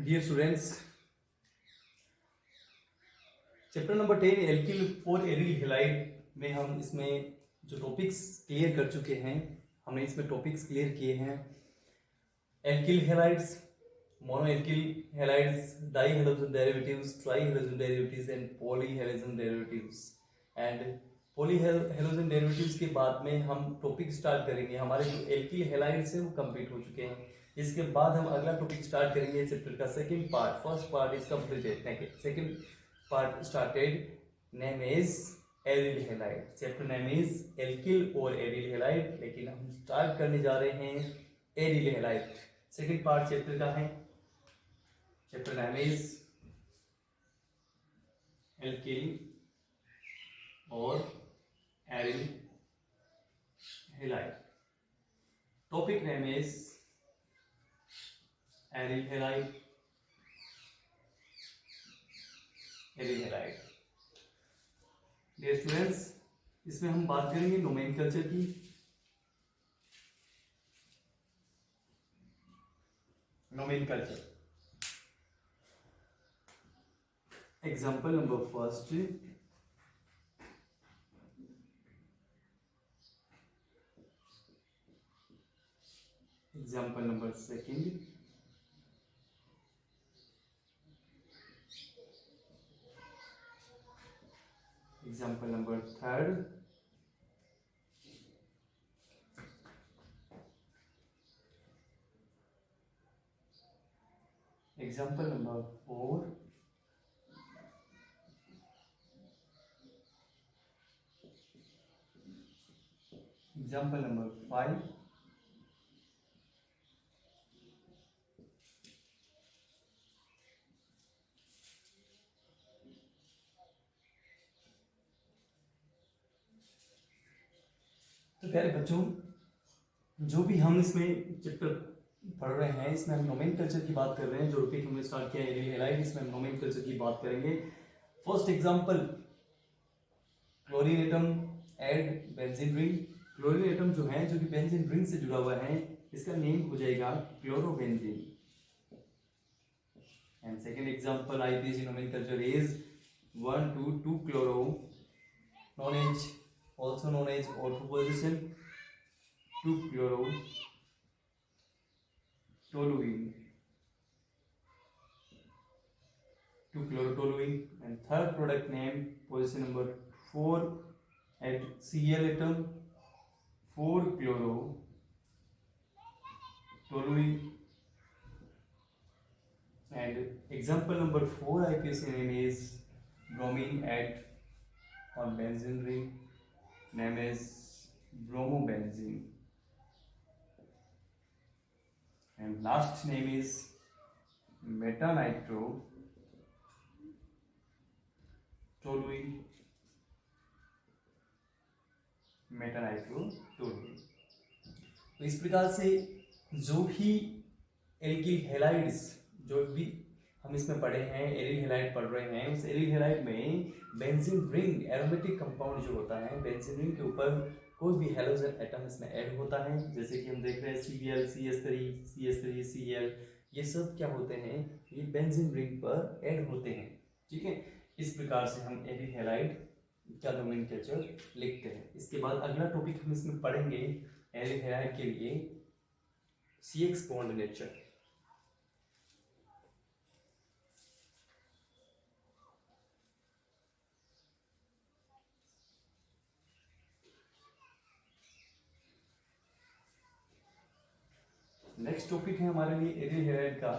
Dear students, chapter number 10 alkyl और aryl halide में हम इसमें जो टॉपिक्स क्लियर कर चुके हैं, हमने इसमें टॉपिक्स क्लियर किए हैं। Alkyl halides, mono alkyl halides, di halogen derivatives, tri halogen derivatives and poly halogen derivatives. And poly halogen derivatives के बाद में हम टॉपिक स्टार्ट करेंगे। हमारे जो एल्किल हैलाइड्स हैं वो कंप्लीट हो चुके हैं। इसके बाद हम अगला टॉपिक स्टार्ट करेंगे चैप्टर का second part. First part is completed, second part started, name is aryl halide. Chapter name is alkyl और एरिल हैलाइड, लेकिन हम स्टार्ट करने जा रहे हैं aryl halide. Second part chapter का है, चैप्टर नेम इज एल्किल और aryl halide. Topic name is aryl halide, aryl halide. Dear students, इसमें हम बात करेंगे नोमेनक्लेचर की। Nomenclature, example number first, example number second, example number third, example number four, example number five, तो प्यारे बच्चों, जो भी हम इसमें चैप्टर पढ़ रहे हैं, इसमें हम नोमेनक्लेचर की बात कर रहे हैं। जो टॉपिक हमने स्टार्ट किया एरिल हैलाइड, इसमें हम नोमेनक्लेचर की बात करेंगे। First example, chlorine atom add benzene ring. Chlorine atom जो है, जो कि बेंजीन रिंग से जुड़ा हुआ है, इसका नेम हो जाएगा chlorobenzene. And second example IPC nomenclature is 1,2,2 chloro, also known as ortho position, 2 chloro toluene, 2 chlorotoluene. And third product name, position number 4 at Cl atom, 4 chlorotoluene. And example number 4 IPC name is bromine at on benzene ring, name is bromobenzene. And last name is metanitrotoluene, metanitrotoluene. तो इस प्रकार से जो भी alkyl halides, जो भी हम इसमें पढ़े हैं, एरिल हैलाइड पढ़ रहे हैं, उस एरिल हैलाइड में बेंजीन रिंग एरोमेटिक कंपाउंड जो होता है, बेंजीन रिंग के ऊपर कोई भी हैलोजन एटम इसमें ऐड होता है। जैसे कि हम देख रहे हैं Cl, CH3, CH3, Cl, ये सब क्या होते हैं, ये बेंजीन रिंग पर ऐड होते हैं। ठीक है, इस प्रकार से हम एरिल हैलाइड का नोमेनक्लेचर लिखते हैं। इसके बाद अगला टॉपिक हम इसमें पढ़ेंगे एरिल हैलाइड के लिए CX bond nature. Next topic है हमारे लिए एरिल हैलाइड का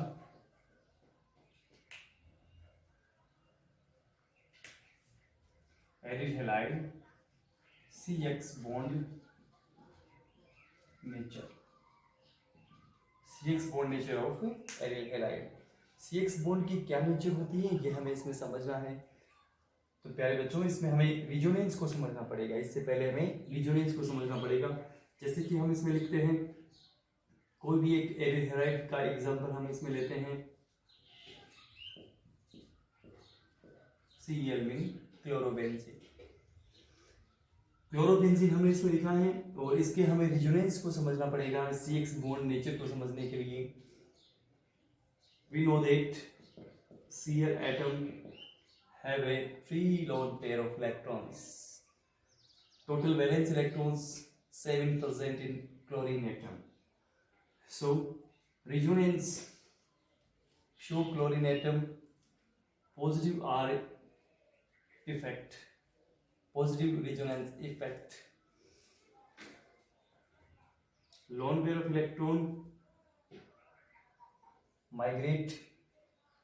aryl halide CX bond nature. CX bond nature of aryl halide. CX bond की क्या नेचर होती है, ये हमें इसमें समझना है। तो प्यारे बच्चों, इसमें हमें रिजोनेंस को समझना पड़ेगा। इससे पहले हमें रिजोनेंस को समझना पड़ेगा। जैसे कि हम इसमें लिखते हैं, कोई भी एक एरिल हैलाइड का एग्जांपल हम इसमें लेते हैं, Cl मीन क्लोरोबेंजीन। क्लोरोबेंजीन हमने इसमें लिखा है, और इसके हमें रिजोनेंस को समझना पड़ेगा CX बॉन्ड नेचर को समझने के लिए। we know that Cl atom have a free lone pair of electrons. Total valence electrons 7% in chlorine atom. So resonance show chlorine atom positive R effect, positive resonance effect. Lone pair of electron migrate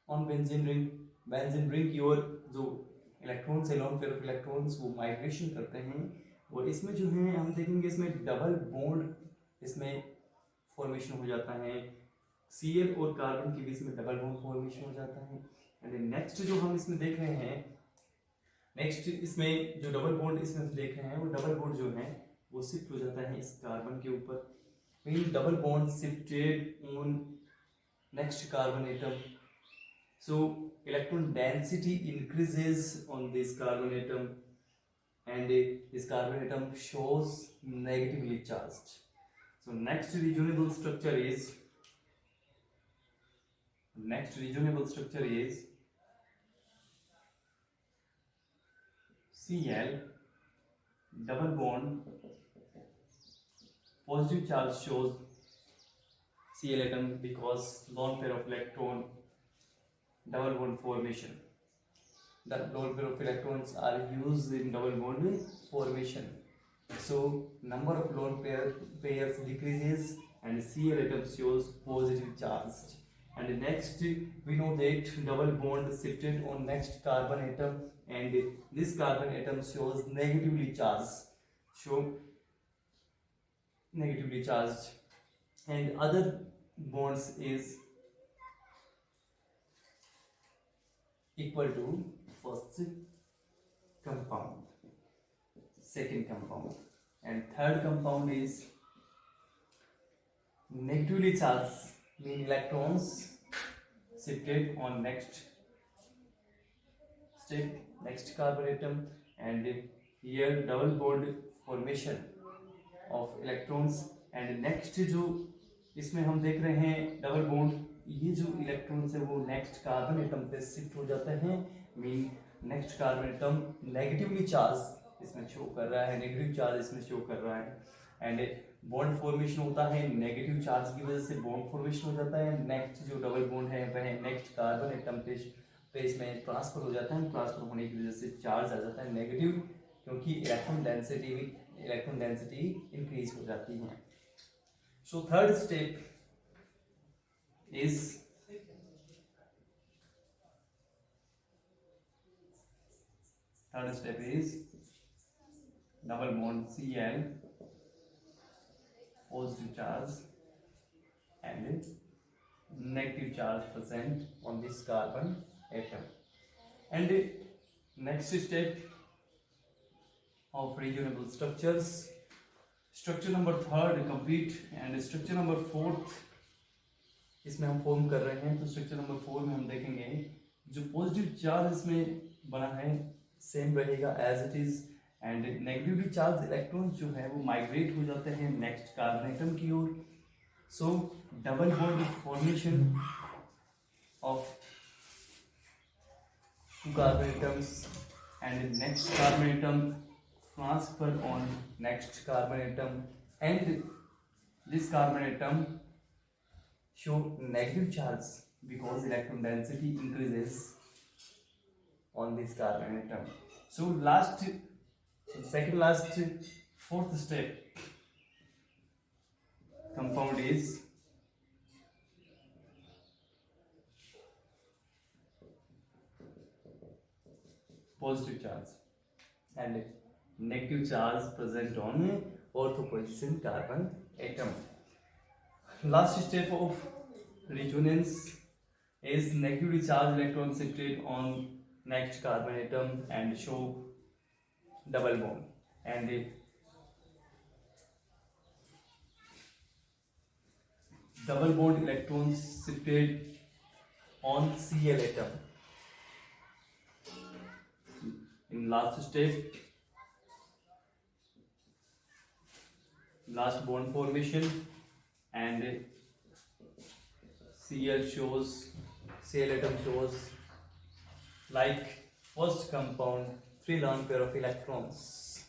on benzene ring की ओर जो electrons है lone pair of electrons वो migration करते हैं और इसमें जो है हम देखेंगे इसमें डबल बॉन्ड इसमें फॉर्मेशन हो जाता है Cl और कार्बन के बीच में डबल बॉन्ड फॉर्मेशन हो जाता है। एंड नेक्स्ट जो हम इसमें देख रहे हैं नेक्स्ट इसमें जो डबल बॉन्ड इसमें हम देख रहे हैं वो डबल बॉन्ड जो है वो शिफ्ट हो जाता है इस कार्बन के ऊपर। Mean double bond shifted on next carbon atom, so electron density increases on this carbon atom and this carbon atom shows negatively charged. So next reasonable structure is Cl double bond positive charge shows Cl atom because lone pair of electron double bond formation. The lone pair of electrons are used in double bond formation. So number of lone pairs decreases and Cl atom shows positive charge. And next we know that double bond shifted on next carbon atom and this carbon atom shows negatively charged. And other bonds is equal to first compound, second compound, and third compound is negatively charged, mean electrons shifted on next step, next carbon atom, and here double bond formation of electrons. And next जो इसमें हम देख रहे हैं double bond ये जो electrons है वो नेक्स्ट कार्बन एटम पे शिफ्ट हो जाते हैं। Mean next carbon atom negatively charge इसमें शो कर रहा है, नेगेटिव चार्ज इसमें शो कर रहा है एंड बॉन्ड फॉर्मेशन होता है नेगेटिव चार्ज की वजह से बॉन्ड फॉर्मेशन हो जाता है। नेक्स्ट जो डबल बॉन्ड है वह नेक्स्ट कार्बन एटम पे इसमें ट्रांसफर हो जाता है। ट्रांसफर होने की वजह से चार्ज आ जाता है नेगेटिव, क्योंकि इलेक्ट्रॉन डेंसिटी इंक्रीज हो जाती है। So third step is double bond Cl positive charge and negative charge present on this carbon atom. And next step of reasonable structures, structure number third complete and structure number fourth इसमें हम form कर रहे हैं। तो structure number 4 में हम देखेंगे जो पॉजिटिव चार्ज इसमें बना है सेम रहेगा as it is and negatively charge electron जो है वो माइग्रेट हो जाते हैं नेक्स्ट कार्बन एटम की ओर। So double bond formation of two carbon atoms and next carbon atom transfer on next carbon atom and this carbon atom show negative charge because electron density increases on this carbon atom. So fourth step compound is positive charge and negative charge present on ortho position carbon atom. Last step of resonance is negatively charged electron shifted on next carbon atom and show double bond and double bond electrons shifted on Cl atom. In last step last bond formation and Cl shows Cl atom shows like first compound 3 lone pair of electrons.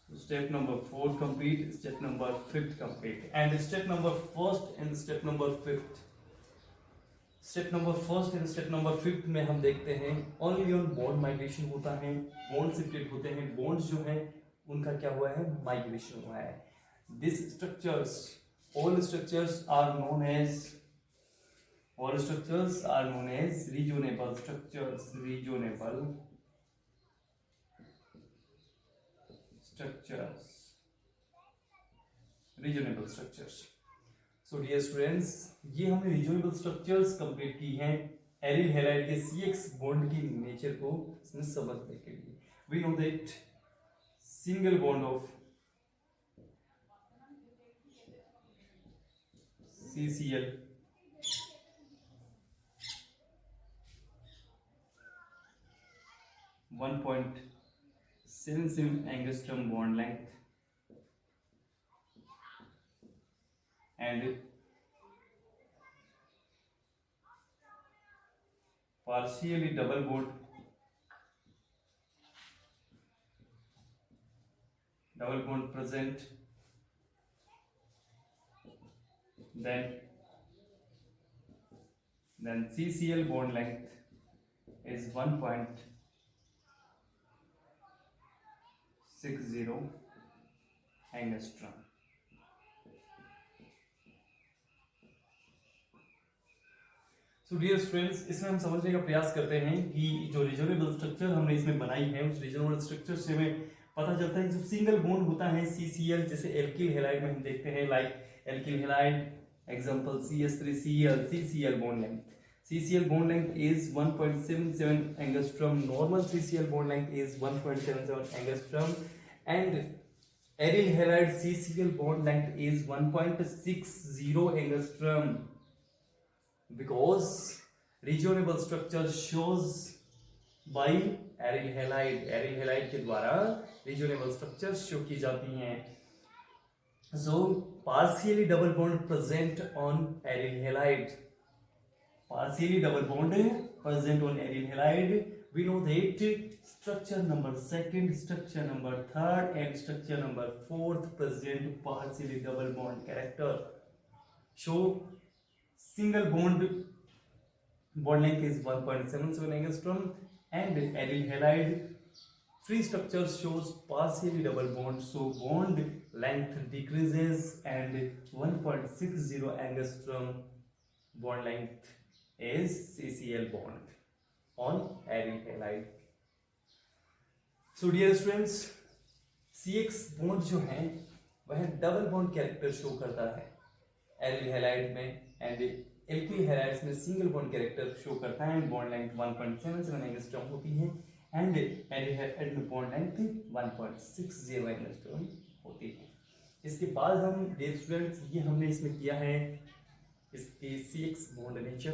Step number 4 complete, step number 5 complete, and step number 1st and step number 5th. Step number first and step number 5 में हम देखते हैं only on bond migration होता है, bond separate होते हैं, bonds जो हैं उनका क्या हुआ है, माइग्रेशन हुआ है. This structures, all structures are known as reasonable structures. So dear students, ये हमने reasonable structures कंप्लीट की हैं एरिल हैलाइड के CX बॉन्ड की नेचर को इसमें समझने के लिए. We know that single bond of CCl (1.77 angstrom bond length) and partially double bond present, then CCl bond length is 1.60 angstrom. So dear students, इसमें हम समझने का प्रयास करते हैं कि जो रीजनेबल स्ट्रक्चर हमने इसमें बनाई है उस रीजनेबल स्ट्रक्चर से हमें पता चलता है कि जो सिंगल बॉन्ड होता है CCl, जैसे एल्किल हैलाइड में हम देखते हैं like alkyl halide example CH3Cl, CCl bond length. CCl bond length is 1.77 angstrom. Normal CCl bond length is 1.77 angstrom, and aryl halide CCl bond length is 1.60 angstrom. Because reasonable structure shows by aryl halide के द्वारा reasonable structure show की जाती हैं. So partially double bond present on aryl halide. We know that structure number 2nd, structure number 3rd, and structure number 4th present partially double bond character. Show single bond length is 1.77 angstrom, and aryl halide 3 structures shows partially double bond, so bond length decreases and 1.60 angstrom bond length is CCl bond on aryl halide. So dear students, CX bond जो है वह double bond character show करता है aryl halide में, and alkyl halides में single bond character show करता है. Bond length 1.77 angstrom होती है, एंड एरिल हैलाइड में बॉन्ड लेंथ 1.60 एंगस्ट्रॉम होती है. इसके बाद हम डियर स्टूडेंट्स ये हमने इसमें किया है इसके CX बॉन्ड नेचर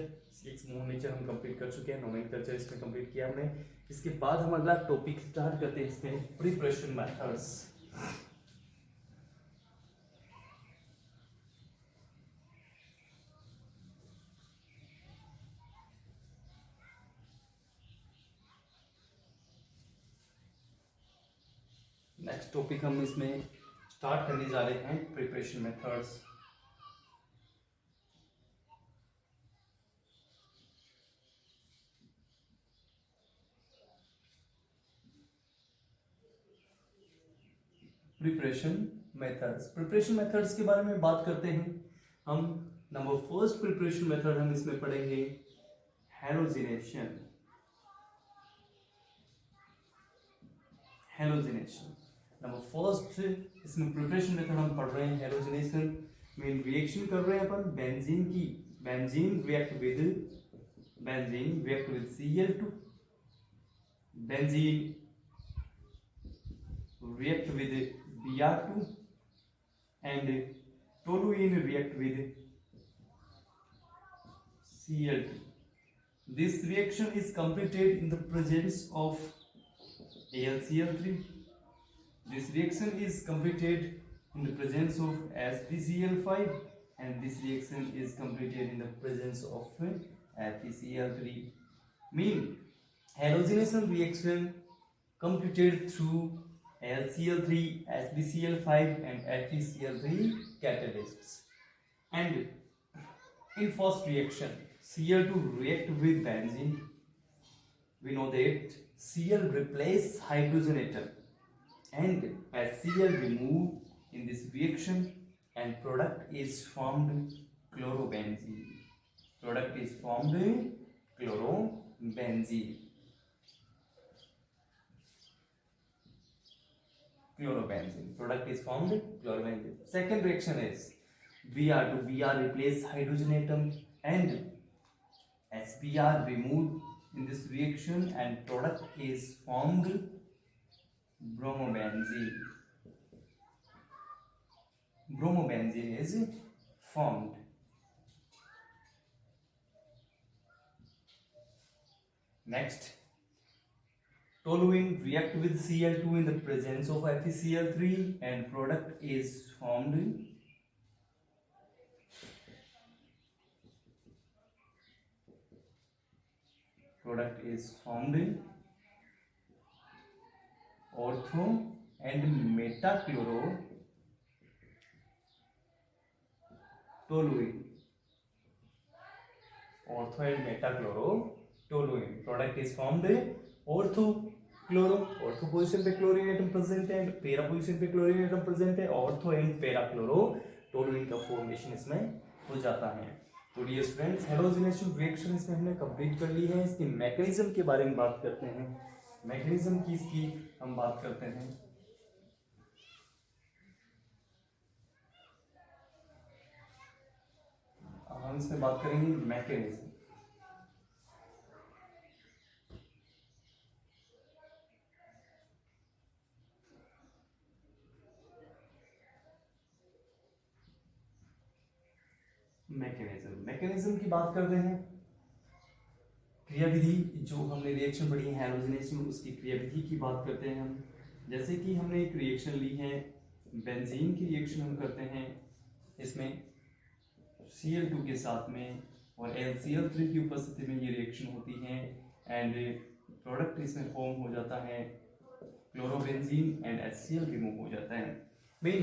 हम कंप्लीट कर चुके हैं. नोमेनक्लेचर इसमें कंप्लीट किया हमने. इसके बाद हम अगला टॉपिक स्टार्ट करते हैं इसमें प्रिपरेशन मेथड्स. नेक्स्ट टॉपिक हम इसमें स्टार्ट करने जा रहे हैं प्रिपरेशन मेथड्स. प्रिपरेशन मेथड्स के बारे में बात करते हैं हम. नंबर फर्स्ट प्रिपरेशन मेथड हम इसमें पढ़ेंगे हैलोजिनेशन. नंबर फर्स्ट इसमें प्रिपरेशन मेथड हम पढ़ रहे हैं हैलोजिनेशन में. रिएक्शन कर रहे हैं अपन बेंजीन की. Benzene react with Cl2, benzene react with Br2, and toluene react with Cl2. This reaction is completed in the presence of AlCl3. This reaction is completed in the presence of SbCl5, and this reaction is completed in the presence of FeCl3. Mean halogenation reaction completed through LCl3, SbCl5 and FeCl3 catalysts. And in first reaction, Cl2 react with benzene. We know that Cl replace hydrogen atom and as Cl removed in this reaction and product is formed chlorobenzene. Product is formed chlorobenzene. Product is formed chlorobenzene. Second reaction is Br replace hydrogen atom and Sbr removed in this reaction and product is formed bromobenzene. Bromobenzene is formed. Next, toluene react with Cl2 in the presence of FeCl3 and product is formed ortho and metachlorotoluene. Ortho and metachlorotoluene. Product is formed ortho position पे chlorine atom present है, para position पे chlorine atom present है, ortho and para क्लोरोटोलुइन का formation इसमें हो जाता है। तो डियर स्टूडेंट्स, हेलोजिनेशन रिएक्शन इसमें हमने कंप्लीट कर ली है। इसकी मैकेनिज्म के बारे में बात करते हैं। मैकेनिज्म की इसकी हम बात करते हैं। हम इसमें बात करेंगे मैकेनिज्म। मैकेनिज्म की बात करते हैं। क्रियाविधि जो हमने रिएक्शन पढ़ी है हेलोजिनेशन, उसकी क्रियाविधि की बात करते हैं हम। जैसे कि हमने एक रिएक्शन ली है, बेंजीन की रिएक्शन हम करते हैं। इसमें Cl2 के साथ में और LCl3 की उपस्थिति में ये रिएक्शन होती है एंड प्रोडक्ट इसमें फॉर्म हो जाता है क्लोरोबेंजीन एंड HCl रिमूव हो जाता है। Main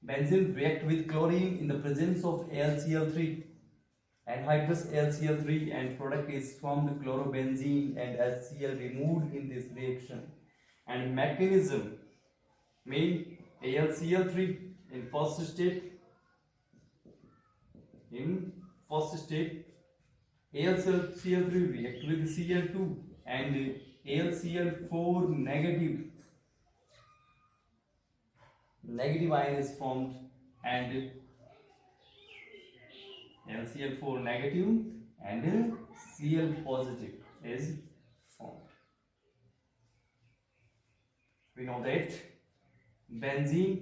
benzene react with chlorine in the presence of LCl3 anhydrous LCl3 and product is formed chlorobenzene and HCl removed in this reaction. And mechanism, main AlCl3 in first state AlCl3 react with Cl2 and AlCl4 negative ion is formed and LCl4 negative and Cl positive is formed. We know that benzene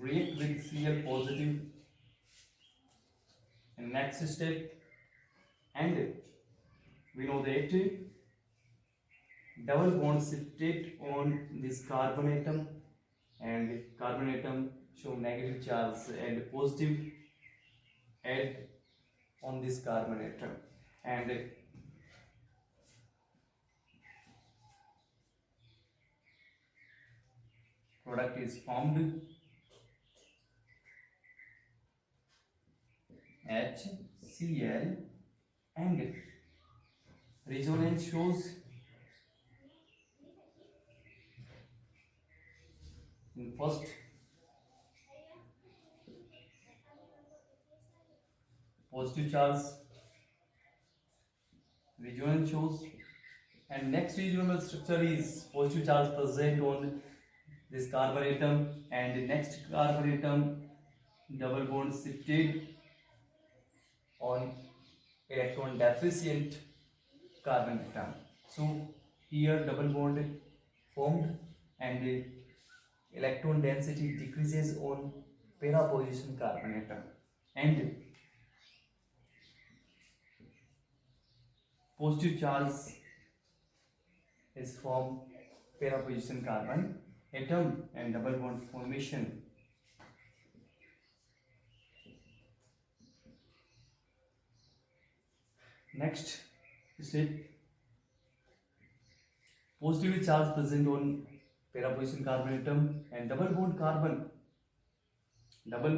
react with Cl positive in next step and we know that double bond shifted on this carbon atom and carbon atom show negative charge and positive add on this carbon atom and product is formed HCl and resonance shows in first positive charge resonance shows and next reasonable structure is positive charge present on this carbon atom and next carbon atom double bond shifted on electron deficient carbon atom. So here double bond formed and electron density decreases on para position carbon atom and positive charge is formed para position carbon atom and double bond formation Next step, positively charge present on para position carbon atom and double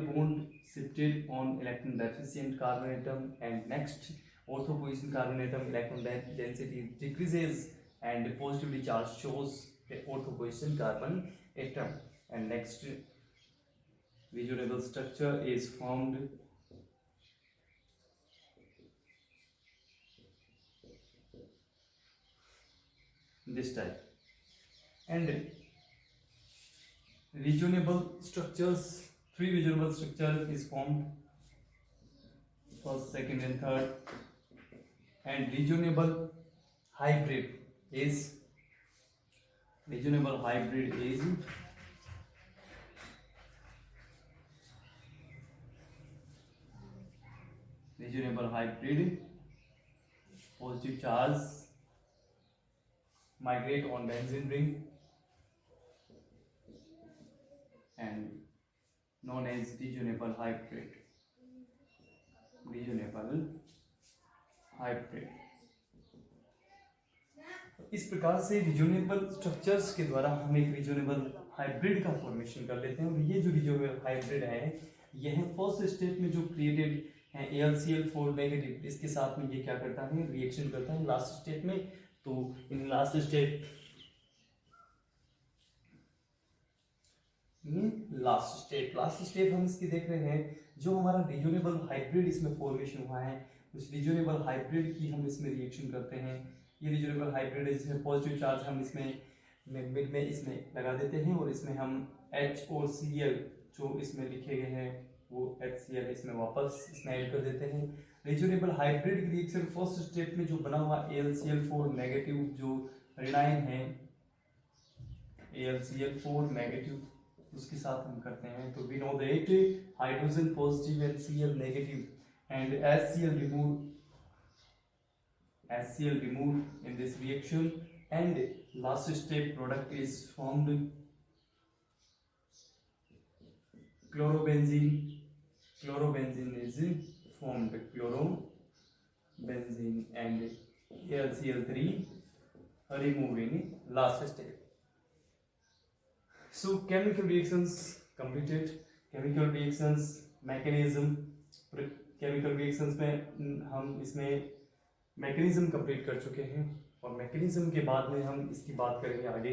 bond shifted on electron deficient carbon atom. And next, ortho position carbon atom electron density decreases and positively charged shows the ortho position carbon atom. And next, reasonable structure is formed this type. And reasonable structures, three reasonable structures is formed, first, second and third. And reasonable hybrid is positive charge migrate on benzene ring and known as reasonable hybrid. इस प्रकार से reasonable structures के द्वारा हम एक reasonable hybrid का formation कर लेते हैं। और ये जो रिजनेबल हाइब्रिड है, यह फर्स्ट स्टेप में जो क्रिएटेड है AlCl4 नेगेटिव, इसके साथ में ये क्या करता है, रिएक्शन करता है लास्ट स्टेप में। तो इन लास्ट स्टेप हम इसकी देख रहे हैं। जो हमारा रिजनेबल हाइब्रिड इसमें फॉर्मेशन हुआ है, उस रिजनेबल हाइब्रिड की हम इसमें रिएक्शन करते हैं। ये रिजनेबल हाइब्रिड है जिसमें पॉजिटिव चार्ज हम इसमें मिड में इसमें लगा देते हैं और इसमें हम H और Cl जो इसमें लिखे गए हैं वो HCl इसमें वापस इसमें ऐड कर देते हैं। रिजनेबल हाइब्रिड की रिएक्शन फर्स्ट स्टेप में जो बना हुआ AlCl4 नेगेटिव जो ऋणायन है AlCl4 नेगेटिव, उसके साथ हम करते हैं। तो we know that hydrogen positive and Cl negative and HCl removed in this reaction, and last step product is formed chlorobenzene is formed, chlorobenzene and AlCl3 removed in last step. So chemical reactions completed. Chemical reactions mechanism, chemical reactions में हम इसमें mechanism complete कर चुके हैं और mechanism के बाद में हम इसकी बात करेंगे आगे।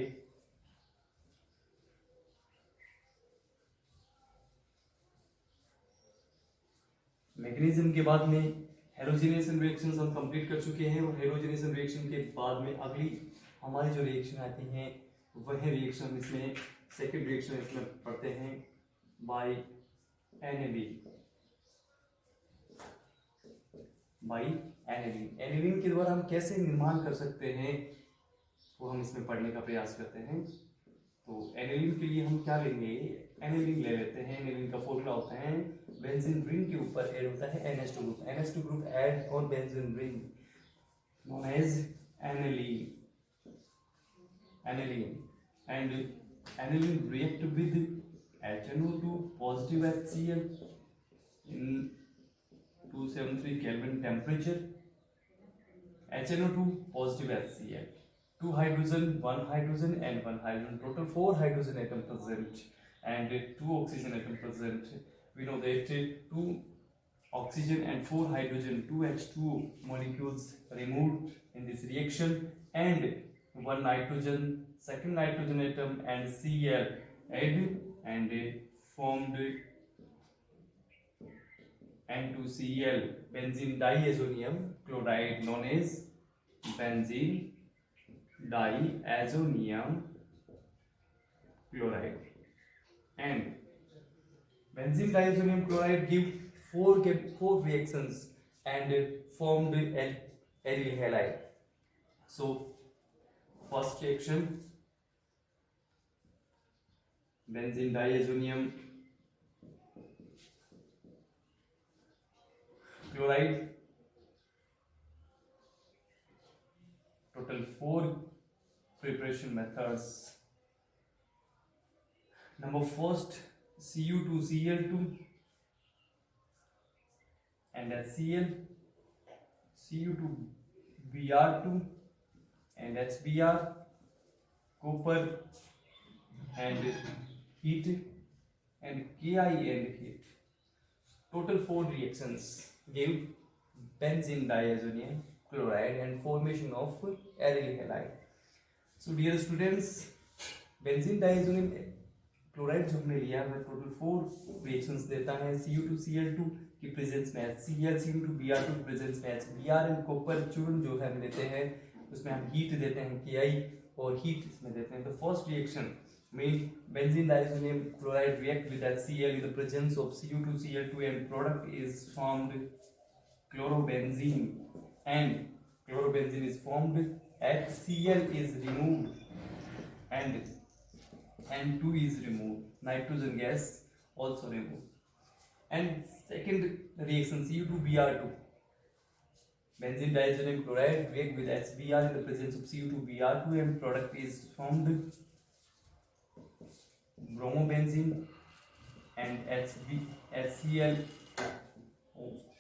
मैकेनिज्म के बाद में हेलोजिनेशन रिएक्शंस हम कंप्लीट कर चुके हैं और हेलोजिनेशन रिएक्शन के बाद में अगली हमारी जो रिएक्शन आती हैं वह रिएक्शन इसमें सेकंड रिएक्शन इसमें पढ़ते हैं बाय एनिलीन के द्वारा हम कैसे निर्माण कर सकते हैं वो हम इसमें पढ़ने का प्रयास करते हैं। तो एनिलीन के लिए हम क्या लेंगे, एनिलीन ले लेते हैं। एनिलीन का फॉर्मूला होता है बेंजीन रिंग के ऊपर ऐड होता है NH2 group add on benzene ring known as aniline and aniline react with HNO2 positive HCl in 273 Kelvin temperature, HNO2 positive HCl, 2 hydrogen, 1 hydrogen and 1 hydrogen, total 4 hydrogen atom present and 2 oxygen atom present. We know that 2 oxygen and 4 hydrogen, 2 H2O molecules removed in this reaction and 1 nitrogen, second nitrogen atom and Cl added and formed N2Cl, benzene diazonium chloride, known as benzene diazonium chloride. And benzene diazonium chloride give four reactions and formed aryl halide. So first reaction, benzene diazonium chloride, total 4 preparation methods. Number first, Cu2Cl2 and HCl. Cu2Br2 and HBr, copper and heat, and Ki and heat. Total 4 reactions give benzene diazonium chloride and formation of aryl halide. So dear students, benzene diazonium chloride जो हमने लिया है total 4 reactions देता है Cu2Cl2 की presence में HCl, Cu2Br2 की presence में HBr एंड कॉपर चूर्ण जो है हम लेते हैं उसमें हम हीट देते हैं Ki और हीट इसमें देते हैं. तो first reaction mean benzene diazonium chloride react with HCl in the presence of Cu2Cl2 and product is formed chlorobenzene, and chlorobenzene is formed, HCl is removed and N2 is removed, nitrogen gas also removed. And second reaction Cu2Br2, benzene diazonium chloride react with HBr in the presence of Cu2Br2 and product is formed bromobenzene and HCl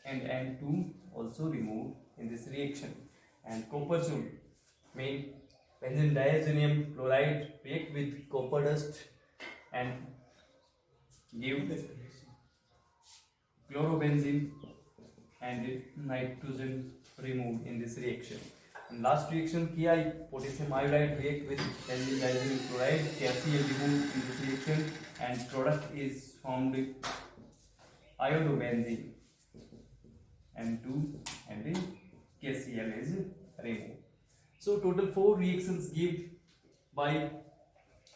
and N2 also removed in this reaction. And copper soon main benzene diazonium chloride react with copper dust and give chlorobenzene and nitrogen removed in this reaction. And last reaction Ki, potassium iodide react with benzene diazonium chloride, KCl removed in this reaction and product is formed iodobenzene, N2 and KCl is removed. So total 4 reactions give by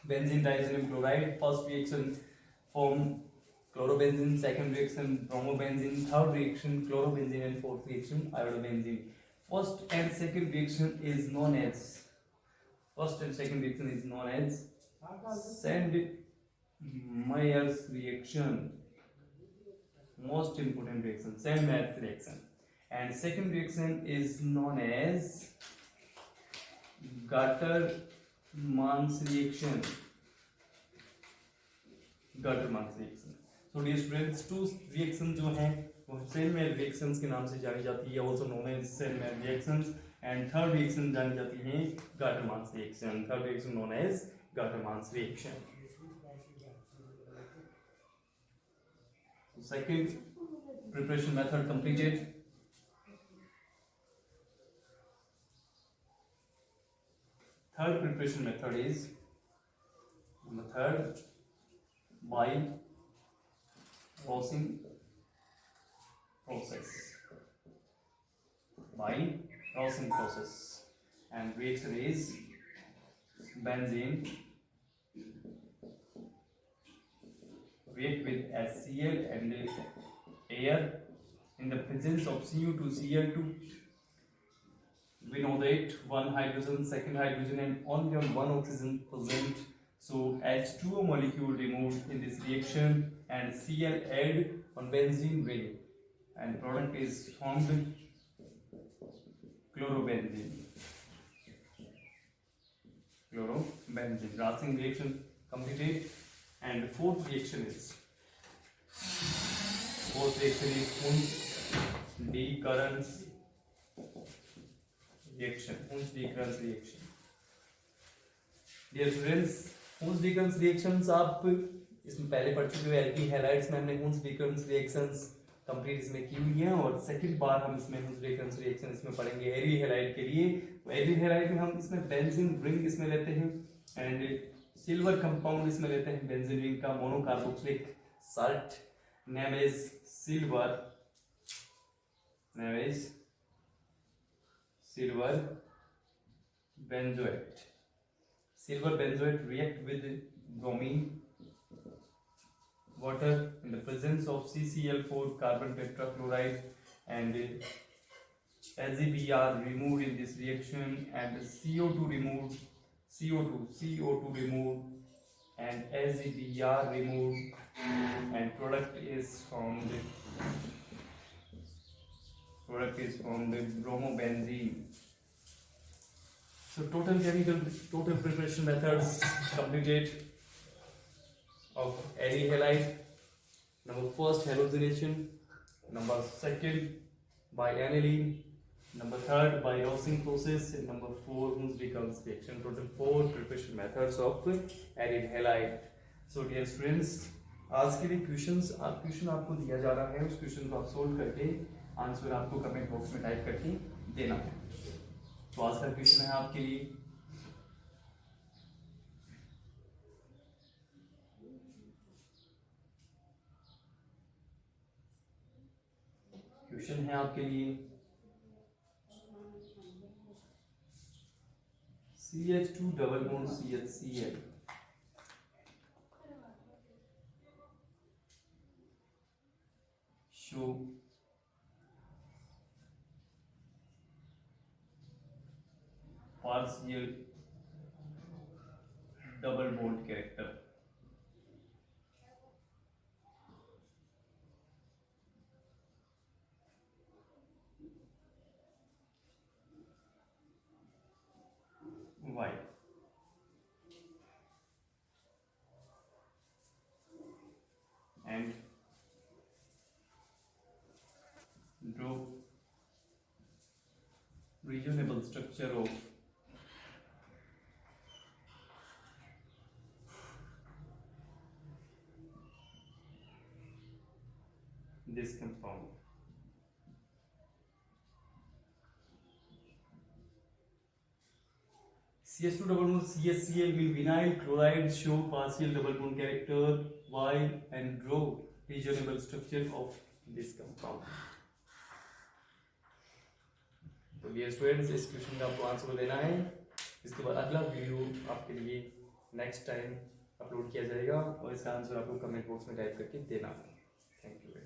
benzene diazonium chloride. First reaction form chlorobenzene, second reaction bromobenzene, third reaction chlorobenzene and fourth reaction iodobenzene. First and second reaction is known as Sand-Meyer's reaction. Most important reaction, Sand-Meyer's reaction. And second reaction is known as Gattermann's reaction. So dear students, 2 reactions जो हैं वो Sand-Meyer reactions के नाम से जानी जाती है, also known as Sand-Meyer reactions. And third reaction जानी जाती है Gattermann's reaction. Third reaction known as Gattermann's reaction. So second preparation method completed. Third preparation method is by Rossing process, and reaction is benzene react with HCl and air in the presence of Cu2Cl2. We know that one hydrogen, second hydrogen and only one oxygen present. So H2O molecule removed in this reaction and Cl add on benzene ring and product is formed chlorobenzene. Rossing reaction completed. And fourth reaction is Hunch-Decurrence reaction. Dear students, Hunch-Decurrence reactions आप इसमें पहले पढ़ चुके हो. Alkyl halides में हमने Hunch-Decurrence reactions complete इसमें की हुई है और सेकंड बार हम इसमें Hunch-Decurrence reaction इसमें पढ़ेंगे एरिल हैलाइड के लिए. एरिल हैलाइड में हम इसमें बेंजीन रिंग इसमें लेते हैं एंड सिल्वर कंपाउंड इसमें लेते हैं बेंजीन रिंग का monocarboxylic salt name is silver benzoate. Silver benzoate react with bromine water in the presence of CCl4 carbon tetrachloride and HBr removed in this reaction and CO2 removed and HBr removed and product is formed bromobenzene. So total preparation methods completed of aryl halide. Number first halogenation, number second by aniline, Number third, by Rossing process. And number four, Hunn's reconstruction. Total 4 preparation methods of arid halide. So dear students, आज के लिए question आपको दिया जा रहा है, उस question को आप सोल्व करके आंसर आपको कमेंट बॉक्स में टाइप करके देना है। तो आज का क्वेश्चन है आपके लिए, CH2 double bond CHCl show partial double bond character. Why? And draw reasonable structure of this compound. CH2 double bond CHCl will vinyl chloride show partial double bond character. Why? And draw reasonable structure of this compound. तो dear students, इस question का आपको answer देना है। इसके बाद अगला video आपके लिए नेक्स्ट टाइम अपलोड किया जाएगा और इसका आंसर आपको कमेंट बॉक्स में टाइप करके देना है। Thank you.